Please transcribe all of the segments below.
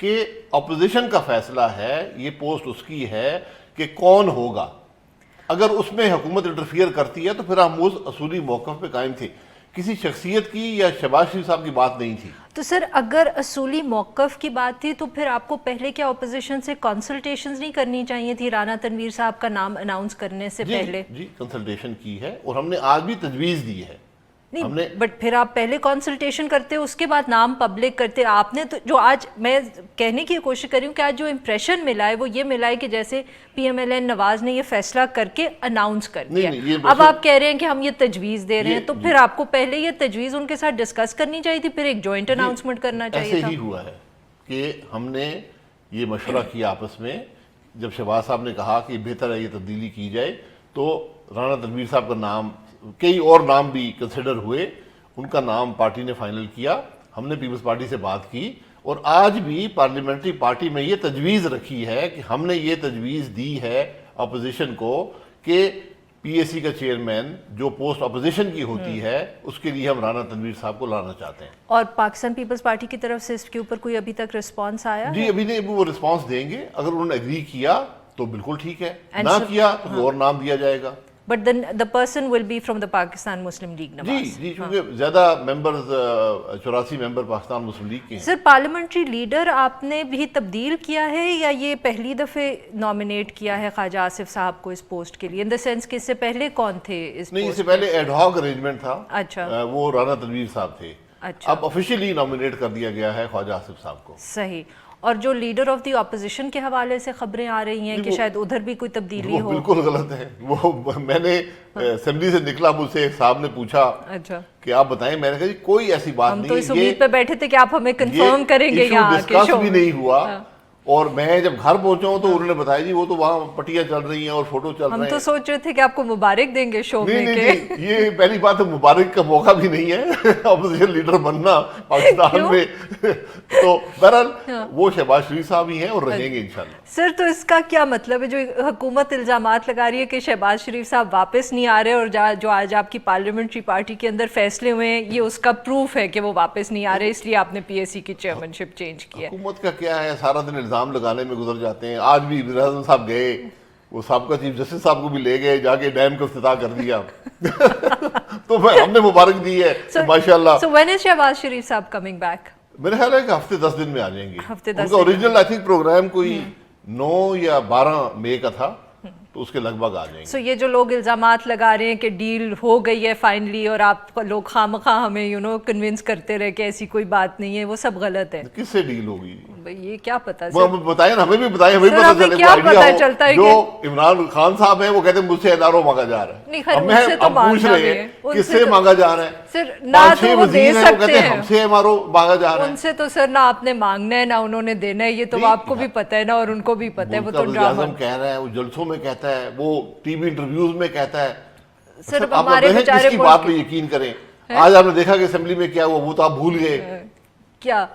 کہ اپوزیشن کا فیصلہ ہے، یہ پوسٹ اس کی ہے کہ کون ہوگا. اگر اس میں حکومت انٹرفیئر کرتی ہے تو پھر ہم اس اصولی موقف پہ قائم تھے. کسی شخصیت کی یا شہباز شریف صاحب کی بات نہیں تھی. تو سر اگر اصولی موقف کی بات تھی تو پھر آپ کو پہلے کیا اپوزیشن سے کنسلٹیشنز نہیں کرنی چاہیے تھی رانا تنویر صاحب کا نام اناؤنس کرنے سے پہلے؟ جی کنسلٹیشن کی ہے اور ہم نے آج بھی تجویز دی ہے. نہیں بٹ پھر آپ پہلے کنسلٹیشن کرتے اس کے بعد نام پبلک کرتے. آپ نے تو جو آج میں کہنے کی کوشش کر رہی ہوں کہ آج جو امپریشن ملا ہے وہ یہ ملا ہے کہ جیسے پی ایم ایل این نواز نے یہ فیصلہ کر کے اناؤنس کر دیا. اب آپ کہہ رہے ہیں کہ ہم یہ تجویز دے رہے ہیں تو پھر آپ کو پہلے یہ تجویز ان کے ساتھ ڈسکس کرنی چاہیے تھی، پھر ایک جوائنٹ اناؤنسمنٹ کرنا چاہیے تھا. ایسے ہی ہوا ہے کہ ہم نے یہ مشورہ کیا آپس میں. جب شہباز صاحب نے کہا کہ بہتر ہے یہ تبدیلی کی جائے تو رانا تنویر صاحب کا نام، کئی اور نام بھی کنسیڈر ہوئے، ان کا نام پارٹی نے فائنل کیا. ہم نے پیپلز پارٹی سے بات کی اور آج بھی پارلیمنٹری پارٹی میں یہ تجویز رکھی ہے کہ ہم نے یہ تجویز دی ہے اپوزیشن کو کہ پی ایس سی کا چیئرمین جو پوسٹ اپوزیشن کی ہوتی ہے اس کے لیے ہم رانا تنویر صاحب کو لانا چاہتے ہیں. اور پاکستان پیپلز پارٹی کی طرف سے اس کے اوپر کوئی ابھی تک رسپانس آیا؟ جی ابھی نہیں، وہ رسپانس دیں گے. اگر انہوں نے اگری کیا تو بالکل ٹھیک ہے، نہ کیا تو کوئی اور نام دیا جائے گا. But then the person will be from the Pakistan Muslim League Nawaz. جی چونکہ زیادہ ممبرز 84 ممبر پاکستان مسلم لیگ کے ہیں. سر پارلیمنٹری لیڈر آپ نے بھی تبدیل کیا ہے یا یہ پہلی دفعہ نامینیٹ کیا ہے خواجہ آصف صاحب کو اس پوسٹ کے لیے؟ ان دا سینس کہ اس سے پہلے کون تھے اس نہیں، اس سے پہلے ایڈ ہاک ارینجمنٹ تھا. اچھا، وہ رانا تنویر صاحب تھے. اچھا، اب آفیشیلی نامینیٹ کر دیا گیا ہے خواجہ آصف صاحب کو. صحیح. اور جو لیڈر آف دی اپوزیشن کے حوالے سے خبریں آ رہی ہیں کہ شاید ادھر بھی کوئی تبدیلی ہو، بالکل غلط ہے. وہ میں نے اسمبلی سے نکلا، مجھ سے صاحب نے پوچھا اچھا کہ آپ بتائیں. میں نے کہا جی کوئی ایسی بات نہیں. ہم تو اس امید پہ بیٹھے تھے کہ آپ ہمیں کنفرم کریں گے یہاں کے شو بھی نہیں ہوا. اور میں جب گھر پہنچا ہوں تو انہوں نے بتایا جی وہ تو وہاں پٹیاں چل رہی ہیں اور فوٹو چل رہے ہیں. ہم تو سوچ رہے تھے کہ آپ کو مبارک دیں گے شو میں. نہیں، یہ پہلی بات مبارک کا موقع بھی نہیں ہے اپوزیشن لیڈر بننا پاکستان میں. تو بہرحال وہ شہباز شریف صاحب ہی ہیں اور رہیں گے انشاءاللہ. سر تو اس کا کیا مطلب ہے جو حکومت الزامات لگا رہی ہے کہ شہباز شریف صاحب واپس نہیں آ رہے اور جو آج آپ کی پارلیمنٹری پارٹی کے اندر فیصلے ہوئے ہیں یہ اس کا پروف ہے کہ وہ واپس نہیں آ رہے اس لیے آپ نے پی ایس سی کی چیئرمین شپ چینج کیا؟ حکومت کا کیا ہے، سارا دن الزام لگانے میں گزر جاتے ہیں. آج بھی وزیر اعظم صاحب گئے، وہ سابقہ چیف جسٹس صاحب کو بھی لے گئے، جا کے ڈیم کا افتتاح کر دیا. تو ہم نے مبارک دی ہے ماشاءاللہ. So when is شہباز شریف صاحب coming back؟ میرے خیال ہے کہ ہفتے 10 دن میں آ جائیں گے. ہفتے 10 ان کا اوریجنل آئی تھنک پروگرام کوئی 9 یا 12 مئی کا تھا تو اس کے لگ بھگ آ جائیں گے. سو یہ جو لوگ الزامات لگا رہے ہیں کہ ڈیل ہو گئی ہے فائنلی اور آپ لوگ خواہ ہمیں کنونس کرتے رہے کہ ایسی کوئی بات نہیں ہے، وہ سب غلط ہے. کس سے ڈیل ہوگی؟ یہ کیا پتا وہ بتائیں نا، ہمیں بھی بتائیں، ہمیں پتہ چلے. کیا پتا چلتا ہے جو عمران خان صاحب ہیں وہ کہتے ہیں مجھ سے اداروں مانگا جا رہا ہے. ہم پوچھ رہے ہیں کس سے مانگا جا رہا ہے. سر نہ تو وہ دے سکتے ہیں، ہم سے ہماروں مانگا جا رہا ہے. ان سے تو سر نہ آپ نے مانگنا ہے نہ انہوں نے دینا ہے، یہ تو آپ کو بھی پتا ہے نا اور ان کو بھی پتا ہے. وہ تو ڈرامہ کہہ رہا ہے، وہ جلسوں میں کہتا ہے، وہ ٹی وی انٹرویوز میں کہتا ہے. سر آپ کس کی بات پہ یقین کریں. آج آپ نے دیکھا کہ اسمبلی میں کیا ہوا، وہ تو آپ بھول گئے. کیا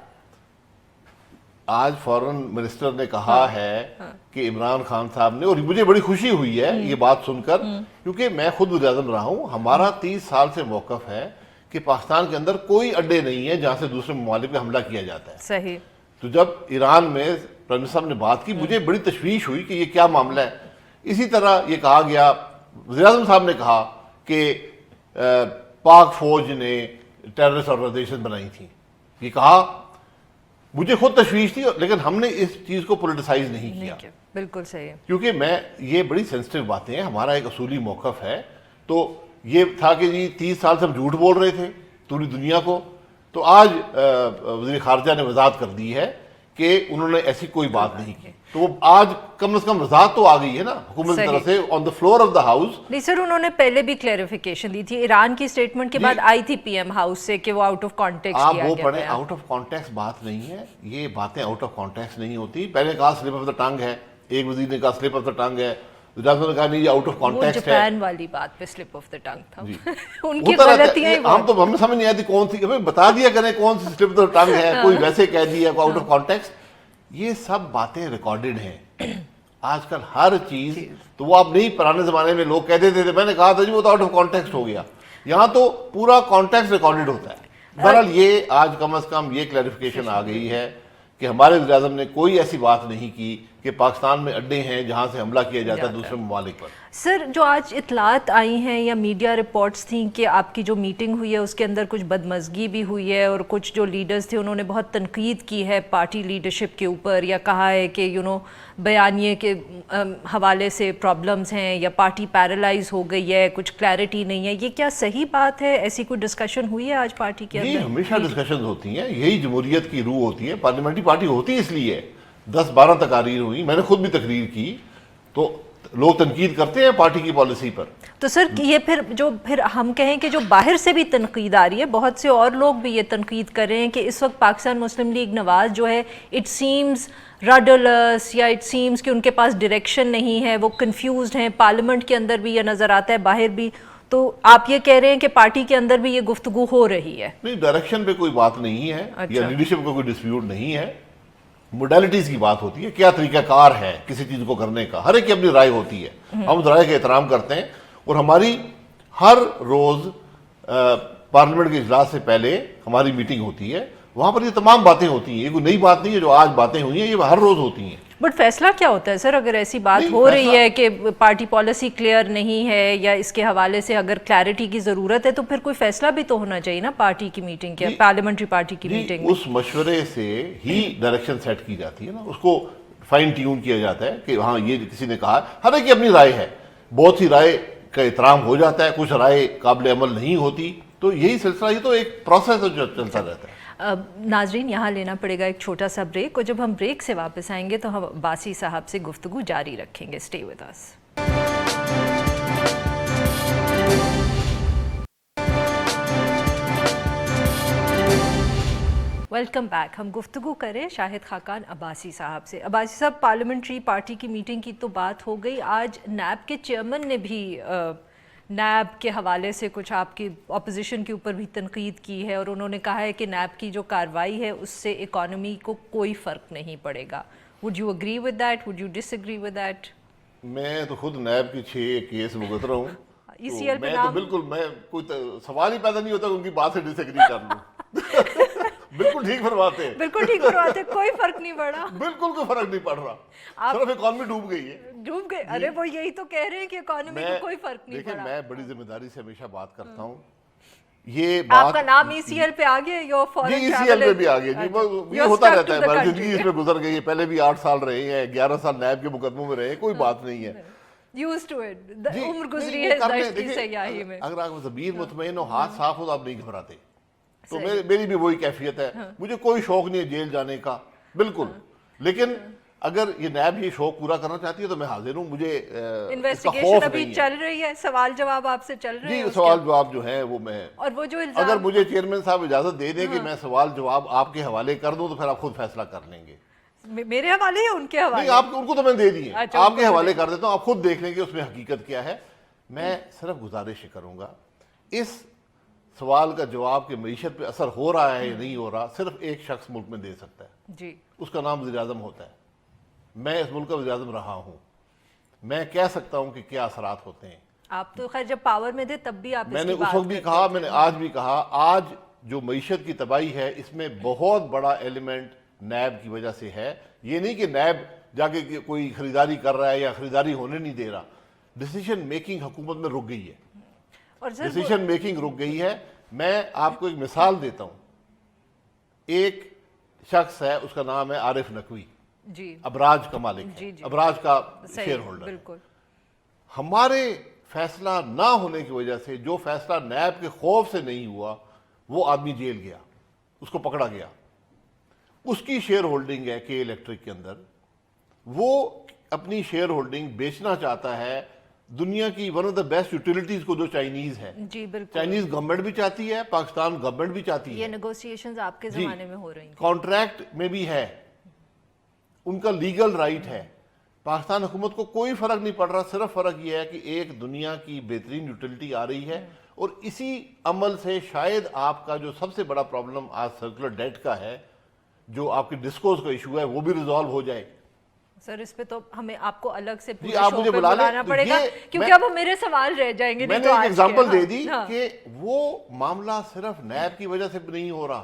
آج فارن منسٹر نے کہا ہے کہ عمران خان صاحب نے، اور مجھے بڑی خوشی ہوئی ہے یہ بات سن کر کیونکہ میں خود وزیر اعظم رہا ہوں. ہمارا 30 سال سے موقف ہے کہ پاکستان کے اندر کوئی اڈے نہیں ہے جہاں سے دوسرے ممالک پہ حملہ کیا جاتا ہے. صحیح. تو جب ایران میں پرائم منسٹر صاحب نے بات کی مجھے بڑی تشویش ہوئی کہ یہ کیا معاملہ ہے. اسی طرح یہ کہا گیا، وزیر اعظم صاحب نے کہا کہ پاک فوج نے ٹیررسٹ آرگنائزیشن بنائی تھی. یہ کہا، مجھے خود تشویش تھی لیکن ہم نے اس چیز کو پولیٹیسائز نہیں کیا. بالکل صحیح. کیونکہ یہ بڑی سینسٹیو باتیں ہیں، ہمارا ایک اصولی موقف ہے. تو یہ تھا کہ جی 30 سال سے ہم جھوٹ بول رہے تھے پوری دنیا کو. تو آج وزیر خارجہ نے وضاحت کر دی ہے کہ انہوں نے ایسی کوئی بات نہیں کی. تو آج کم از کم وضاحت تو آ گئی ہے نا حکومت کی طرف سے on the floor of the house. نہیں سر، انہوں نے پہلے بھی کلیریفیکیشن دی تھی ایران کی سٹیٹمنٹ کے بعد آئی تھی پی ایم ہاؤس سے کہ وہ آؤٹ آف کانٹیکسٹ آپ وہ پڑھیں. آؤٹ آف کانٹیکسٹ بات نہیں ہے، یہ باتیں آؤٹ آف کانٹیکسٹ نہیں ہوتی. پہلے کہا سلپ آف دا ٹنگ ہے، ایک وزیر نے کہا سلپ آف دا ٹنگ ہے، وزیر نے کہا نہیں یہ آؤٹ آف کانٹیکسٹ ہے. جاپان والی بات پہ سلپ آف دا ٹنگ تھا. ان کی غلطیاں ہمیں سمجھ نہیں آتی کون سی، ہمیں بتا دیا کریں کون سی سلپ آف دا ٹنگ ہے. کوئی ویسے کہہ دیا کوئی آؤٹ آف کانٹیکسٹ. یہ سب باتیں ریکارڈڈ ہیں آج کل ہر چیز. تو وہ آپ نہیں، پرانے زمانے میں لوگ کہتے تھے، میں نے کہا تھا جی وہ تو آؤٹ آف کانٹیکسٹ ہو گیا. یہاں تو پورا کانٹیکسٹ ریکارڈڈ ہوتا ہے. بہرحال یہ آج کم از کم یہ کلیریفیکیشن آ گئی ہے کہ ہمارے وزیر اعظم نے کوئی ایسی بات نہیں کی کہ پاکستان میں اڈے ہیں جہاں سے حملہ کیا جاتا ہے دوسرے ممالک پر. سر جو آج اطلاعات آئی ہیں یا میڈیا رپورٹس تھیں کہ آپ کی جو میٹنگ ہوئی ہے اس کے اندر کچھ بدمزگی بھی ہوئی ہے اور کچھ جو لیڈرز تھے انہوں نے بہت تنقید کی ہے پارٹی لیڈرشپ کے اوپر یا کہا ہے کہ بیانیے کے حوالے سے پرابلمز ہیں یا پارٹی پیرالائز ہو گئی ہے, کچھ کلیئرٹی نہیں ہے, یہ کیا صحیح بات ہے؟ ایسی کوئی ڈسکشن ہوئی ہے آج پارٹی کے اندر؟ ہمیشہ ڈسکشنز ہوتی ہیں, یہی جمہوریت کی روح ہوتی ہے. پارلیمنٹری پارٹی ہوتی اس لیے 10-12 تقاریر ہوئی, میں نے خود بھی تقریر کی, تو لوگ تنقید کرتے ہیں پارٹی کی پالیسی پر. تو سر یہ پھر ہم کہیں کہ جو باہر سے بھی تنقید آ رہی ہے, بہت سے اور لوگ بھی یہ تنقید کر رہے ہیں کہ اس وقت پاکستان مسلم لیگ نواز جو ہے اٹ سیمز رڈلس یا اٹ سیمز کہ ان کے پاس ڈائریکشن نہیں ہے, وہ کنفیوزڈ ہیں. پارلیمنٹ کے اندر بھی یہ نظر آتا ہے, باہر بھی. تو آپ یہ کہہ رہے ہیں کہ پارٹی کے اندر بھی یہ گفتگو ہو رہی ہے؟ نہیں, ڈائریکشن پہ کوئی بات نہیں ہے یا لیڈرشپ کا کوئی ڈسپیوٹ نہیں ہے. موڈیلٹیز کی بات ہوتی ہے, کیا طریقہ کار ہے کسی چیز کو کرنے کا. ہر ایک کی اپنی رائے ہوتی ہے, ہم اس رائے کا احترام کرتے ہیں. اور ہماری ہر روز پارلیمنٹ کے اجلاس سے پہلے ہماری میٹنگ ہوتی ہے, وہاں پر یہ تمام باتیں ہوتی ہیں. یہ کوئی نئی بات نہیں ہے جو آج باتیں ہوئی ہیں, یہ ہر روز ہوتی ہیں. بٹ فیصلہ کیا ہوتا ہے سر اگر ایسی بات ہو رہی ہے کہ پارٹی پالیسی کلیئر نہیں ہے یا اس کے حوالے سے اگر کلیئرٹی کی ضرورت ہے, تو پھر کوئی فیصلہ بھی تو ہونا چاہیے نا پارٹی کی میٹنگ کے, پارلیمنٹری پارٹی کی میٹنگ میں. اس مشورے سے ہی ڈائریکشن سیٹ کی جاتی ہے نا, اس کو فائن ٹیون کیا جاتا ہے کہ ہاں یہ کسی نے کہا. ہر ایک کی اپنی رائے ہے, بہت سی رائے کا احترام ہو جاتا ہے, کچھ رائے قابل عمل نہیں ہوتی. تو یہی سلسلہ, یہ تو ایک پروسیس جو چلتا رہتا ہے. ناظرین یہاں لینا پڑے گا ایک چھوٹا سا بریک, اور جب ہم بریک سے واپس آئیں گے تو ہم عباسی صاحب سے گفتگو جاری رکھیں گے. Stay with us. Welcome back. ہم گفتگو کریں شاہد خاقان عباسی صاحب سے. عباسی صاحب, پارلیمنٹری پارٹی کی میٹنگ کی تو بات ہو گئی, آج نیب کے چیئرمین نے بھی نیب کے حوالے سے کچھ آپ کی اپوزیشن کے اوپر بھی تنقید کی ہے, اور انہوں نے کہا ہے کہ نیب کی جو کارروائی ہے اس سے اکانومی کو کوئی فرق نہیں پڑے گا. Would you agree with that, would you disagree with that? میں تو خود نیب کی 6 کیس بھگت رہا ہوں, میں تو بالکل, میں کوئی سوال ہی پیدا نہیں ہوتا کہ ان کی بات سے ڈس ایگری کر لوں. بالکل ٹھیک فرماتے ہیں, بالکل ٹھیک فرماتے, کوئی فرق نہیں پڑا, بالکل کوئی فرق نہیں پڑ رہا, صرف اکانومی ڈوب گئی ہے. ڈوب گئے؟ ارے وہ یہی تو کہہ رہے ہیں کہ اکانومی کو کوئی فرق نہیں پڑا. دیکھیں, میں بڑی ذمہ داری سے ہمیشہ بات کرتا ہوں. یہ آپ کا نام ای سی ایل پہ آگے, یو فارن ای سی ایل پہ بھی آگے, یہ ہوتا رہتا ہے, ہماری زندگی اس میں گزر گئی ہے. پہلے بھی 8 سال رہے ہیں, 11 سال نیب کے مقدموں میں رہے, کوئی بات نہیں ہے. used to it, عمر گزری ہے دشت کی سیاہی میں. اگر آپ ضمیر مطمئن ہو, ہاتھ صاف ہو, تو آپ نہیں گھبراتے. تو میری بھی وہی کیفیت ہے, مجھے کوئی شوق نہیں ہے جیل جانے کا, بالکل. لیکن اگر یہ نیب یہ شوق پورا کرنا چاہتی ہے تو میں حاضر ہوں. مجھے انویسٹیگیشن ابھی چل رہی ہے, سوال جواب آپ سے چل رہے ہیں. جی, سوال جواب جو ہے وہ میں, اور وہ جو الزام, اگر مجھے چیئرمین صاحب اجازت دے دیں کہ میں سوال جواب آپ کے حوالے کر دوں تو پھر آپ خود فیصلہ کر لیں گے. میرے حوالے یا ان کے حوالے؟ نہیں, آپ ان کو تو میں دے دی, آپ کے حوالے کر دیتا ہوں, آپ خود دیکھ لیں گے اس میں حقیقت کیا ہے. میں صرف گزارش کروں گا, اس سوال کا جواب کہ معیشت پہ اثر ہو رہا ہے یا نہیں ہو رہا, صرف ایک شخص ملک میں دے سکتا ہے جی, اس کا نام وزیر اعظم ہوتا ہے. میں اس ملک کا وزیر اعظم رہا ہوں, میں کہہ سکتا ہوں کہ کیا اثرات ہوتے ہیں. آپ تو خیر جب پاور میں تھے تب بھی آپ میں نے اس وقت بھی کہا, میں نے آج بھی کہا, آج جو معیشت کی تباہی ہے اس میں بہت بڑا ایلیمنٹ نیب کی وجہ سے ہے. یہ نہیں کہ نیب جا کے کوئی خریداری کر رہا ہے یا خریداری ہونے نہیں دے رہا. ڈیسیشن میکنگ حکومت میں رک گئی ہے, ڈیسیشن میکنگ رک گئی ہے. میں آپ کو ایک مثال دیتا ہوں. ایک شخص ہے, اس کا نام ہے عارف نقوی, جی, ابراج کا مالک ہے, ابراج کا شیئر ہولڈر. بالکل. ہمارے فیصلہ نہ ہونے کی وجہ سے, جو فیصلہ نیب کے خوف سے نہیں ہوا, وہ آدمی جیل گیا, اس کو پکڑا گیا. اس کی شیئر ہولڈنگ ہے کے الیکٹرک کے اندر, وہ اپنی شیئر ہولڈنگ بیچنا چاہتا ہے دنیا کی one of the best utilities کو جو چائنیز ہے. جی بالکل, چائنیز گورنمنٹ بھی چاہتی ہے, پاکستان گورنمنٹ بھی چاہتی ہے. یہ نیگوسیشنز آپ کے زمانے میں ہو رہی ہیں, کانٹریکٹ میں بھی ہے, ان کا لیگل رائٹ ہے. پاکستان حکومت کو کوئی فرق نہیں پڑ رہا, صرف فرق یہ ہے کہ ایک دنیا کی بہترین یوٹیلیٹی آ رہی ہے, اور اسی عمل سے شاید آپ کا جو سب سے بڑا پرابلم آج سرکولر ڈیٹ کا ہے, جو آپ کی ڈسکوز کا ایشو ہے, وہ بھی ریزالو ہو جائے. سر اس پہ تو ہمیں آپ کو الگ سے جی, آپ مجھے بلانا پڑے گا, کیونکہ اب میرے سوال رہ جائیں گے. میں نے ایک ایگزامپل دے دی کہ وہ معاملہ صرف نیب کی وجہ سے نہیں ہو رہا,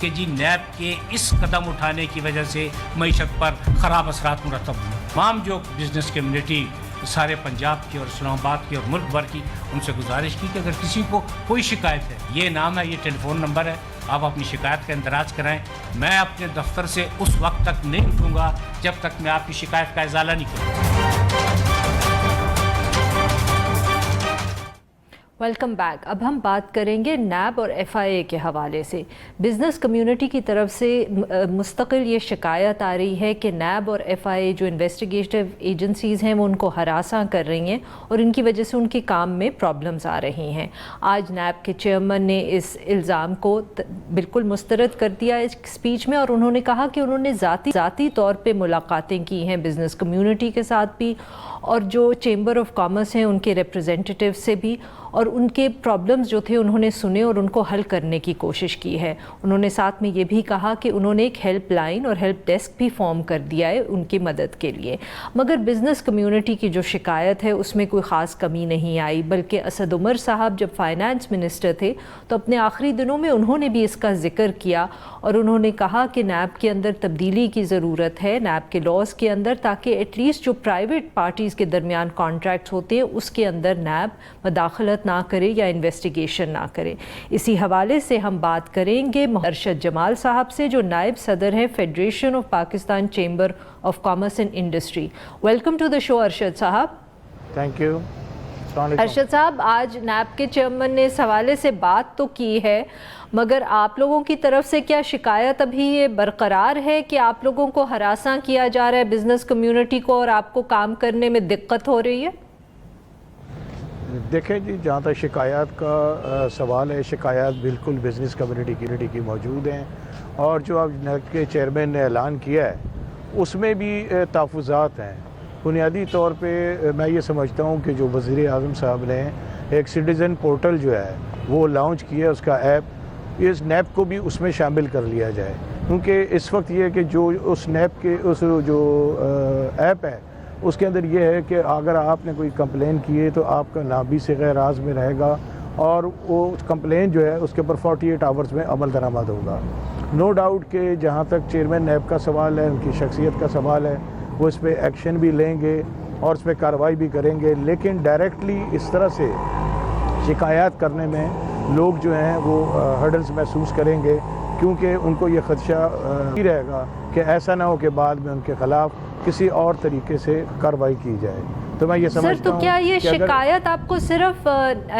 کہ جی نیب کے اس قدم اٹھانے کی وجہ سے معیشت پر خراب اثرات مرتب ہوئے. تمام جو بزنس کمیونٹی سارے پنجاب کی اور اسلام آباد کی اور ملک بھر کی, ان سے گزارش کی کہ اگر کسی کو کوئی شکایت ہے, یہ نام ہے, یہ ٹیلی فون نمبر ہے, آپ اپنی شکایت کا اندراج کرائیں. میں اپنے دفتر سے اس وقت تک نہیں اٹھوں گا جب تک میں آپ کی شکایت کا ازالہ نہیں کروں. Welcome back. اب ہم بات کریں گے نیب اور ایف آئی اے کے حوالے سے. بزنس کمیونٹی کی طرف سے مستقل یہ شکایت آ رہی ہے کہ نیب اور ایف آئی اے جو انویسٹیگیٹو ایجنسیز ہیں وہ ان کو ہراساں کر رہی ہیں اور ان کی وجہ سے ان کے کام میں پرابلمز آ رہی ہیں. آج نیب کے چیئرمین نے اس الزام کو بالکل مسترد کر دیا اس اسپیچ میں, اور انہوں نے کہا کہ انہوں نے ذاتی طور پہ ملاقاتیں کی ہیں بزنس کمیونٹی کے ساتھ بھی, اور جو چیمبر آف کامرس ہیں ان کے ریپرزینٹیو سے بھی, اور ان کے پرابلمز جو تھے انہوں نے سنے اور ان کو حل کرنے کی کوشش کی ہے. انہوں نے ساتھ میں یہ بھی کہا کہ انہوں نے ایک ہیلپ لائن اور ہیلپ ڈیسک بھی فارم کر دیا ہے ان کی مدد کے لیے. مگر بزنس کمیونٹی کی جو شکایت ہے اس میں کوئی خاص کمی نہیں آئی, بلکہ اسد عمر صاحب جب فائنانس منسٹر تھے تو اپنے آخری دنوں میں انہوں نے بھی اس کا ذکر کیا, اور انہوں نے کہا کہ نیب کے اندر تبدیلی کی ضرورت ہے, نیب کے لاز کے اندر, تاکہ ایٹ لیسٹ جو پرائیویٹ پارٹیز کے درمیان کانٹریکٹس ہوتے ہیں اس کے اندر نیب مداخلت نہ کرے یا انویسٹیگیشن نہ کرے. اسی حوالے سے ہم بات کریں گے ارشد جمال صاحب سے, جو نائب صدر ہیں federation of Pakistan chamber of commerce and industry. Welcome to the show Arshad sahib. Thank you. Arshad صاحب, آج نیب کے چیئرمین نے اس حوالے سے بات تو کی ہے, مگر آپ لوگوں کی طرف سے کیا شکایت ابھی یہ برقرار ہے کہ آپ لوگوں کو ہراساں کیا جا رہا ہے بزنس کمیونٹی کو, اور آپ کو کام کرنے میں دقت ہو رہی ہے؟ دیکھیں جی, جہاں تک شکایات کا سوال ہے, شکایات بالکل بزنس کمیونٹی کی موجود ہیں, اور جو اب نیب کے چیئرمین نے اعلان کیا ہے اس میں بھی تحفظات ہیں. بنیادی طور پہ میں یہ سمجھتا ہوں کہ جو وزیر اعظم صاحب نے ایک سٹیزن پورٹل جو ہے وہ لانچ کیا, اس کا ایپ, اس نیب کو بھی اس میں شامل کر لیا جائے, کیونکہ اس وقت یہ ہے کہ جو اس نیب کے اس جو ایپ ہے اس کے اندر یہ ہے کہ اگر آپ نے کوئی کمپلین کی ہے تو آپ کا نام بھی صیغہ راز میں رہے گا, اور وہ کمپلین جو ہے اس کے اوپر 48 آورز میں عمل درآمد ہوگا. نو ڈاؤٹ کہ جہاں تک چیئرمین نیب کا سوال ہے, ان کی شخصیت کا سوال ہے, وہ اس پہ ایکشن بھی لیں گے اور اس پہ کارروائی بھی کریں گے, لیکن ڈائریکٹلی اس طرح سے شکایات کرنے میں لوگ جو ہیں وہ ہرڈلز محسوس کریں گے, کیونکہ ان کو یہ خدشہ ہی رہے گا کہ ایسا نہ ہو کہ بعد میں ان کے خلاف کسی اور طریقے سے کارروائی کی جائے. تو میں یہ سمجھتا ہوں سر, تو کیا یہ شکایت آپ کو صرف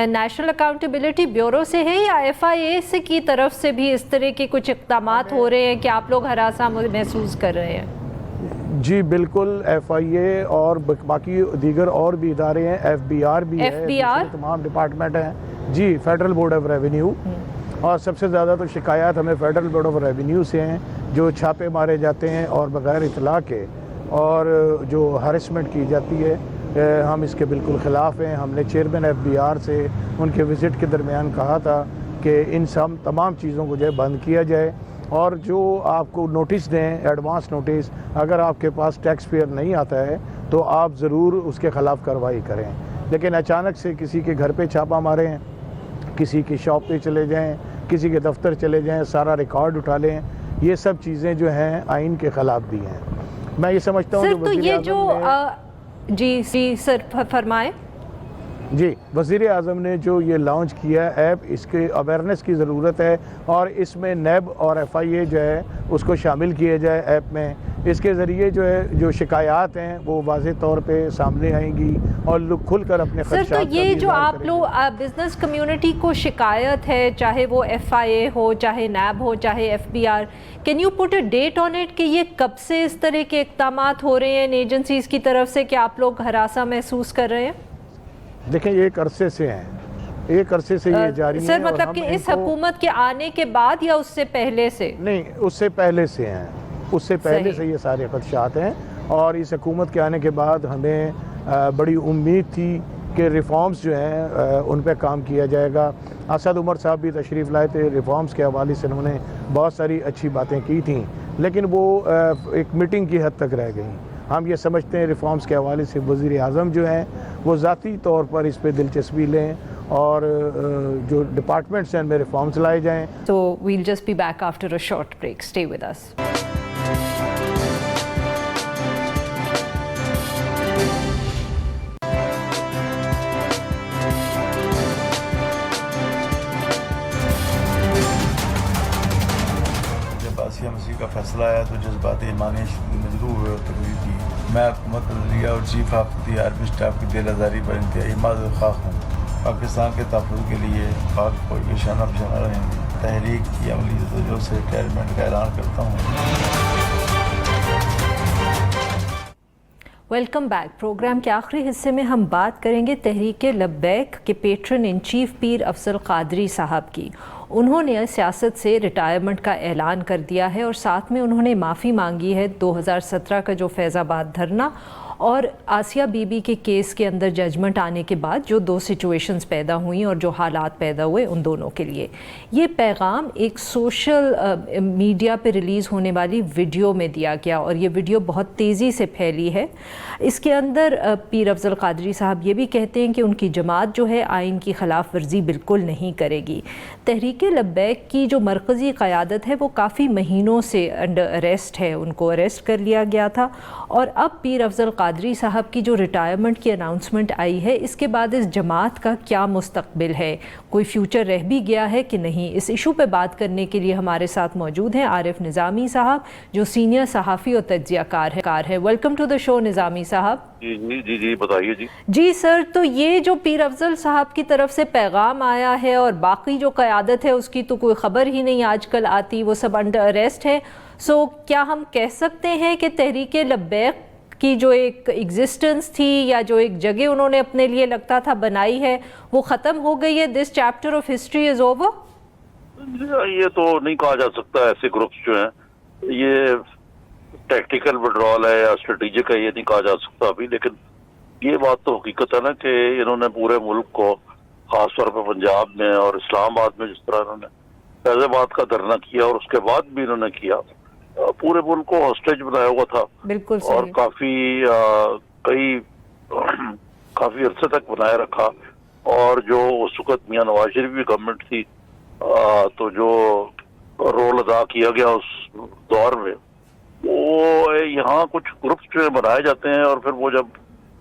نیشنل اکاؤنٹیبلٹی بیورو سے ہے یا ایف آئی اے سے کی طرف سے بھی اس طرح کے کچھ اقدامات ہو رہے ہیں کہ آپ لوگ ہراساں محسوس کر رہے ہیں؟ جی بالکل, ایف آئی اے اور باقی دیگر اور بھی ادارے ہیں, ایف بی آر بھی ہے, تمام ڈپارٹمنٹ ہیں جی, فیڈرل بورڈ آف ریونیو, اور سب سے زیادہ تو شکایات ہمیں فیڈرل بورڈ آف ریونیو سے ہیں, جو چھاپے مارے جاتے ہیں اور بغیر اطلاع کے, اور جو ہریسمنٹ کی جاتی ہے, ہم اس کے بالکل خلاف ہیں. ہم نے چیئرمین ایف بی آر سے ان کے وزٹ کے درمیان کہا تھا کہ ان تمام چیزوں کو جو ہے بند کیا جائے, اور جو آپ کو نوٹس دیں, ایڈوانس نوٹس, اگر آپ کے پاس ٹیکس پیئر نہیں آتا ہے تو آپ ضرور اس کے خلاف کارروائی کریں. لیکن اچانک سے کسی کے گھر پہ چھاپا ماریں, کسی کی شاپ پہ چلے جائیں, کسی کے دفتر چلے جائیں, سارا ریکارڈ اٹھا لیں, یہ سب چیزیں جو ہیں آئین کے خلاف بھی ہیں. میں یہ سمجھتا ہوں سر, تو یہ جو جی سر فرمائیں. جی, وزیر اعظم نے جو یہ لانچ کیا ایپ, اس کے اویئرنیس کی ضرورت ہے, اور اس میں نیب اور ایف آئی اے جو ہے اس کو شامل کیا جائے ایپ میں. اس کے ذریعے جو ہے جو شکایات ہیں وہ واضح طور پہ سامنے آئیں گی, اور لوگ کھل کر اپنے خدشات سر, تو یہ جو آپ لوگ بزنس کمیونٹی کو شکایت ہے, چاہے وہ ایف آئی اے ہو, چاہے نیب ہو, چاہے F B R, can you put a date on it کہ یہ کب سے اس طرح کے اقدامات ہو رہے ہیں ان ایجنسیز کی طرف سے کہ آپ لوگ ہراساں محسوس کر رہے ہیں؟ دیکھیں, یہ ایک عرصے سے ہیں, ایک عرصے سے یہ جاری ہیں. سر, مطلب کہ اس حکومت کے آنے کے بعد یا اس سے پہلے سے؟ نہیں, اس سے پہلے سے ہیں, اس سے پہلے سے یہ سارے خدشات ہیں, اور اس حکومت کے آنے کے بعد ہمیں بڑی امید تھی کہ ریفارمز جو ہیں ان پہ کام کیا جائے گا. اسد عمر صاحب بھی تشریف لائے تھے, ریفارمز کے حوالے سے انہوں نے بہت ساری اچھی باتیں کی تھیں, لیکن وہ ایک میٹنگ کی حد تک رہ گئیں. ہم یہ سمجھتے ہیں ریفارمز کے حوالے سے وزیر اعظم جو ہیں وہ ذاتی طور پر اس پہ دلچسپی لیں اور جو ڈپارٹمنٹس ہیں ان میں ریفارمز لائے جائیں. So we'll just be back after a short break. Stay with us. Asiya مسیح کا فیصلہ آیا تو جذبات ایمانی مجروح ہوئے اور تقریر کی. میں حکومت عدلیہ اور chief of the army staff کی دل آزاری پر انتہائی معذور خواہ ہوں. پاکستان کے تحفظ کے لیے پاک فوج کے شانہ بشانہ رہیں گے. تحریک کی عملی جدوجہد سے ریٹائرمنٹ کا اعلان کرتا ہوں. Welcome back. پروگرام کے آخری حصے میں ہم بات کریں گے تحریک لبیک کے پیٹرن ان چیف پیر افضل قادری صاحب کی. انہوں نے سیاست سے ریٹائرمنٹ کا اعلان کر دیا ہے اور ساتھ میں انہوں نے معافی مانگی ہے 2017 کا جو فیض آباد دھرنا اور آسیہ بی بی کے کیس کے اندر ججمنٹ آنے کے بعد جو 2 سچویشنز پیدا ہوئیں اور جو حالات پیدا ہوئے ان دونوں کے لیے. یہ پیغام ایک سوشل میڈیا پہ ریلیز ہونے والی ویڈیو میں دیا گیا اور یہ ویڈیو بہت تیزی سے پھیلی ہے. اس کے اندر پیر افضل قادری صاحب یہ بھی کہتے ہیں کہ ان کی جماعت جو ہے آئین کی خلاف ورزی بالکل نہیں کرے گی. تحریک لبیک کی جو مرکزی قیادت ہے وہ کافی مہینوں سے انڈر اریسٹ ہے. ان کو اریسٹ کر لیا گیا تھا اور اب پیر افضل قادری صاحب کی جو ریٹائرمنٹ کی اناؤنسمنٹ آئی ہے اس کے بعد اس جماعت کا کیا مستقبل ہے, کوئی فیوچر رہ بھی گیا ہے کہ نہیں. اس ایشو پہ بات کرنے کے لیے ہمارے ساتھ موجود ہیں عارف نظامی صاحب جو سینئر صحافی اور تجزیہ کار ہے. ویلکم ٹو دا شو نظامی صاحب. جی بتائیے. جی سر, تو یہ جو پیر افضل صاحب کی طرف سے پیغام آیا ہے اور باقی جو قیادت ہے اس کی تو کوئی خبر ہی نہیں آج کل آتی, وہ سب انڈر اریسٹ ہے. سو کیا ہم کہہ سکتے ہیں کہ تحریک لبیک کی جو ایک ایگزسٹنس تھی یا جو ایک جگہ انہوں نے اپنے لیے لگتا تھا بنائی ہے وہ ختم ہو گئی ہے؟ This chapter of history is over. یہ تو نہیں کہا جا سکتا. ایسے گروپس جو ہیں یہ ٹیکٹیکل وڈرال ہے یا اسٹریٹجک ہے, یہ نہیں کہا جا سکتا ابھی. لیکن یہ بات تو حقیقت ہے نا کہ انہوں نے پورے ملک کو, خاص طور پہ پنجاب میں اور اسلام آباد میں جس طرح انہوں نے فیض آباد کا دھرنا کیا اور اس کے بعد بھی انہوں نے کیا, پورے ملک کو ہاسٹیج بنایا ہوا تھا. بالکل اور کافی عرصے تک بنائے رکھا. اور جو اس وقت میاں نواز شریف کی گورنمنٹ تھی تو جو رول ادا کیا گیا اس دور میں, وہ یہاں کچھ گروپس جو بنائے جاتے ہیں اور پھر وہ جب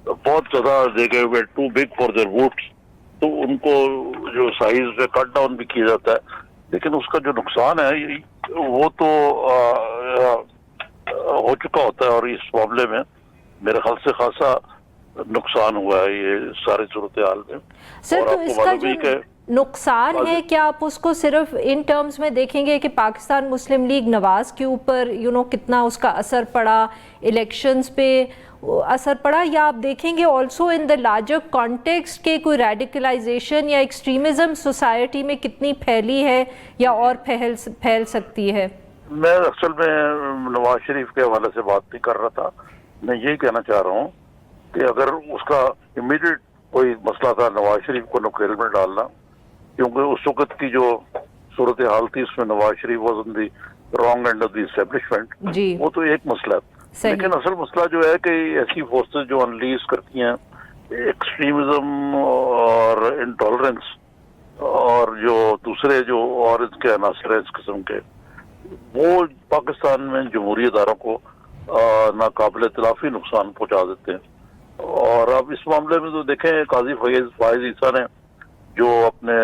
بہت زیادہ دیکھے ہوئے too big for their votes تو ان کو جو سائز پہ کٹ ڈاؤن بھی کیا جاتا ہے. لیکن اس کا جو نقصان ہے وہ تو ہو چکا ہوتا ہے اور اس معاملے میں میرے خیال سے خاصا نقصان ہوا ہے یہ ساری صورتحال میں. سر تو اس کا جو نقصان ہے کیا آپ اس کو صرف ان ٹرمز میں دیکھیں گے کہ پاکستان مسلم لیگ نواز کے اوپر کتنا اس کا اثر پڑا, الیکشنز پہ اثر پڑا, یا آپ دیکھیں گے also in the larger context کے کوئی ریڈیکلائزیشن یا ایکسٹریمزم سوسائٹی میں کتنی پھیلی ہے یا اور پھیل سکتی ہے؟ میں اصل میں نواز شریف کے حوالے سے بات نہیں کر رہا تھا. میں یہی کہنا چاہ رہا ہوں کہ اگر اس کا امیڈیٹ کوئی مسئلہ تھا نواز شریف کو نکیل میں ڈالنا, کیونکہ اس وقت کی جو صورتحال تھی اس میں Nawaz Sharif was on the wrong end of the establishment, وہ تو ایک مسئلہ ہے. لیکن اصل مسئلہ جو ہے کہ ایسی فورسز جو انلیز کرتی ہیں ایکسٹریمزم اور انٹالرنس اور جو دوسرے جو اور اس کے عناصر ہیں اس قسم کے, وہ پاکستان میں جمہوری اداروں کو ناقابل تلافی نقصان پہنچا دیتے ہیں. اور اب اس معاملے میں تو دیکھیں قاضی فائز عیسیٰ نے جو اپنے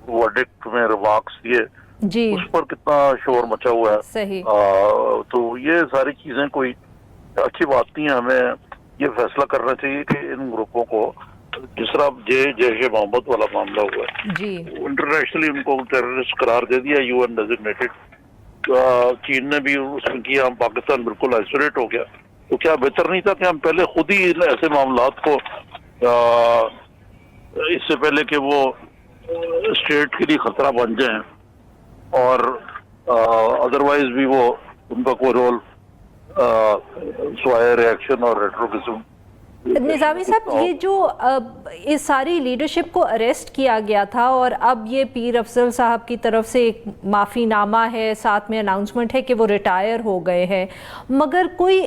ورڈکٹ میں ریمارکس دیے جی, اس پر کتنا شور مچا ہوا ہے. صحیح. تو یہ ساری چیزیں کوئی اچھی بات نہیں ہے. ہمیں یہ فیصلہ کرنا چاہیے کہ ان گروپوں کو جس طرح جیش محمد والا معاملہ ہوا ہے جی, انٹرنیشنلی ان کو ٹیررسٹ قرار دے دیا, یو این ڈیزگنیٹڈ. چین نے بھی اس میں کیا, ہم پاکستان بالکل آئسولیٹ ہو گیا. تو کیا بہتر نہیں تھا کہ ہم پہلے خود ہی ایسے معاملات کو اس سے پہلے کہ وہ اسٹیٹ کے لیے خطرہ بن جائیں اور ادروائز بھی وہ ان کا کوئی رول سوائے ریئیکشن اور ریٹروفزم. نظامی صاحب, یہ جو اس ساری لیڈرشپ کو اریسٹ کیا گیا تھا اور اب یہ پیر افضل صاحب کی طرف سے ایک معافی نامہ ہے, ساتھ میں اناؤنسمنٹ ہے کہ وہ ریٹائر ہو گئے ہیں, مگر کوئی